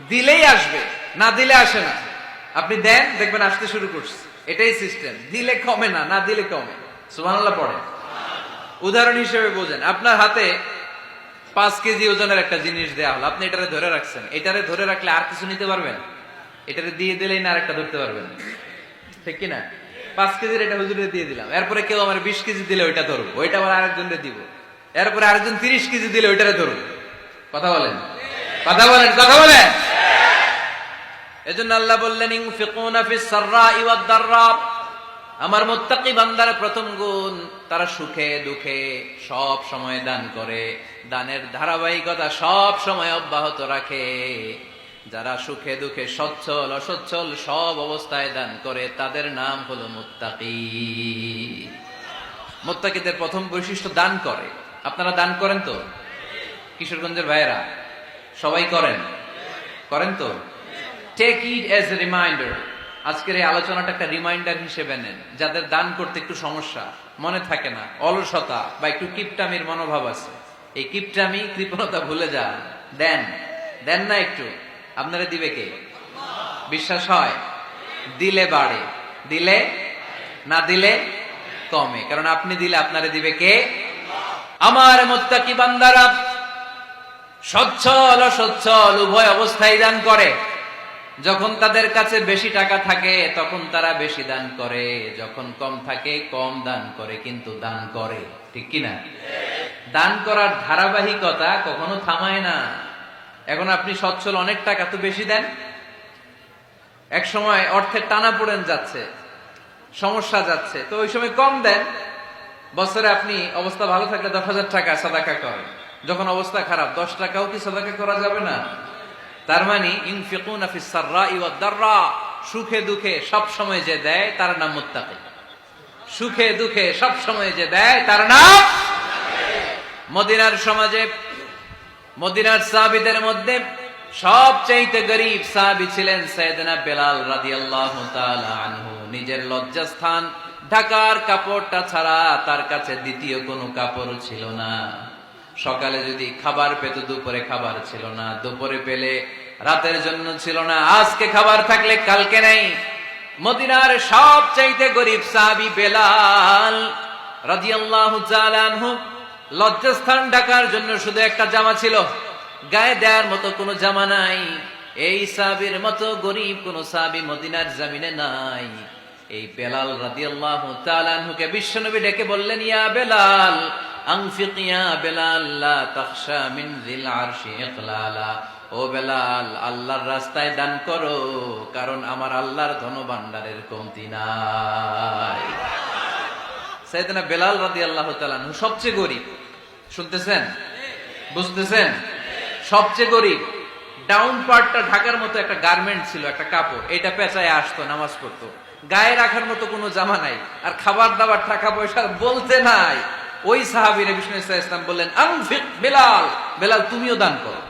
দিলেই আসবে, না দিলে আসে না। আপনি দেন, দেখবেন আসতে শুরু করছে। এটাই সিস্টেম। দিলে কমে না, না দিলে কমে। সুবহানাল্লাহ পড়ে। উদাহরণ হিসেবে বোঝেন, আপনার হাতে 5 কেজি ওজনের একটা জিনিস দেয়া হলো, আপনি এটারে ধরে রাখছেন। এটারে ধরে রাখলে আর কিছু নিতে পারবেন? এটারে দিয়ে দিলেই না আরেকটা ধরতে পারবেন, ঠিক কিনা? 5 কেজির এটা হুজুরে দিয়ে দিলাম, এরপরে কেউ আমার 20 কেজি দিলে ওইটা ধরবো, ওইটা আবার আরেকজনকে দিব, এরপরে আরেকজন 30 কেজি দিলে ওইটারে ধরবো। কথা বলেন, কথা বলেন, কথা বলেন। এজন্য আল্লাহ বললেন ইনফিকুনা ফিস সাররাই ওয়াদ দাররা। আমার মুত্তাকি বান্দার প্রথম গুণ, তারা সুখে দুঃখে সব সময় দান করে, দানের ধারাবাহিকতা সব সময় অব্যাহত রাখে। যারা সুখে দুঃখে সচ্ছল অসচ্ছল সব অবস্থায় দান করে, তাদের নাম হলো মুত্তাকি। মুত্তাকিদের প্রথম বৈশিষ্ট্য দান করে। আপনারা দান করেন তো? কিশোরগঞ্জের ভাইয়েরা সবাই করেন? করেন তো? Take it as a reminder. আজকের এই আলোচনাটা একটা রিমাইন্ডার হিসেবে নেন। যাদের দান করতে একটু সমস্যা, মনে থাকে না, অলসতা বা একটু কিপটামির মনোভাব আছে, এই কিপটামি কৃপণতা ভুলে যান। দেন, দেন না একটু, আপনারা দিবে কে? বিশ্বাস হয়? দিলে বাড়ে, দিলে না দিলে কমে। কারণ আপনি দিলে আপনারে দিবে কে? আমার মুত্তাকি বান্দারা সচ্ছল অসচ্ছল উভয় অবস্থায় দান করে। যখন তাদের কাছে বেশি টাকা থাকে তখন তারা বেশি দান করে, যখন কম থাকে কম দান করে, কিন্তু দান করে, ঠিক কিনা? দান করার ধারাবাহিকতা কখনো থামায় না। এখন আপনি সচ্ছল, অনেক টাকা তো বেশি দেন, এক সময় অর্থের টানা পড়েন যাচ্ছে, সমস্যা যাচ্ছে, তো ওই সময় কম দেন। বছরে আপনি অবস্থা ভালো থাকলে 10,000 টাকা সাদাকা করেন, যখন অবস্থা খারাপ 10 টাকাও কি সাদাকা করা যাবে না? তার মানে ইনফিকুনা ফিস সাররাই ওয়াদ দাররা, সুখে দুঃখে সব সময় যে দেয় তার নাম মুত্তাকি। সুখে দুঃখে সব সময় যে দেয় তার নাম। মদিনার সমাজে, মদিনার সাহাবীদের মধ্যে সবচেয়ে গরীব সাহাবী ছিলেন সাইয়েদনা বেলাল রাদিয়াল্লাহু তাআলা আনহু। নিজের লজ্জাস্থান ঢাকার কাপড়টা ছাড়া তার কাছে দ্বিতীয় কোনো কাপড় ছিল না। সকালে যদি খাবার পেত, দুপুরে খাবার ছিল না, দুপুরে পেলে রাতের জন্য ছিল না, আজকে খাবার থাকলে কালকে নেই। মদিনার সবচাইতে গরীব সাহাবী বেলাল রাদিয়াল্লাহু তাআলা আনহু, লজ্জাস্থান ঢাকার জন্য শুধু একটা জামা ছিল, গায়ে দেওয়ার মতো কোনো জামা নাই। এই সাহাবীর মতো গরীব কোন সাহাবী মদিনার জমিনে নাই। এই বেলাল রাদিয়াল্লাহু তাআলা আনহুকে বিশ্বনবী ডেকে বললেন, ইয়া বেলাল আনফিক ইয়া বেলাল লা তাখশা মিন যিল আরশি ইকলালা। ও বেলাল, আল্লাহর রাস্তায় দান করো, কারণ আমার আল্লাহর ধনভাণ্ডারের কমতি নাই। সাইয়েদনা বেলাল রাদিয়াল্লাহু তাআলা আনহু সবচেয়ে গরীব। শুনতেছেন? বুঝতেছেন? সবচেয়ে গরীব। ডাউন পার্টটা ঢাকার মতো একটা গার্মেন্ট ছিল, একটা কাপড়, এটা পেঁচায় আসতো, নামাজ পড়তো। গায়ে রাখার মতো কোনো জামা নাই, আর খাবার দাবার টাকা পয়সা বলতে নাই। ওই সাহাবীর বিষ্ণু ইসলাম বললেন, আনফিক বেলাল, বেলাল তুমিও দান করো।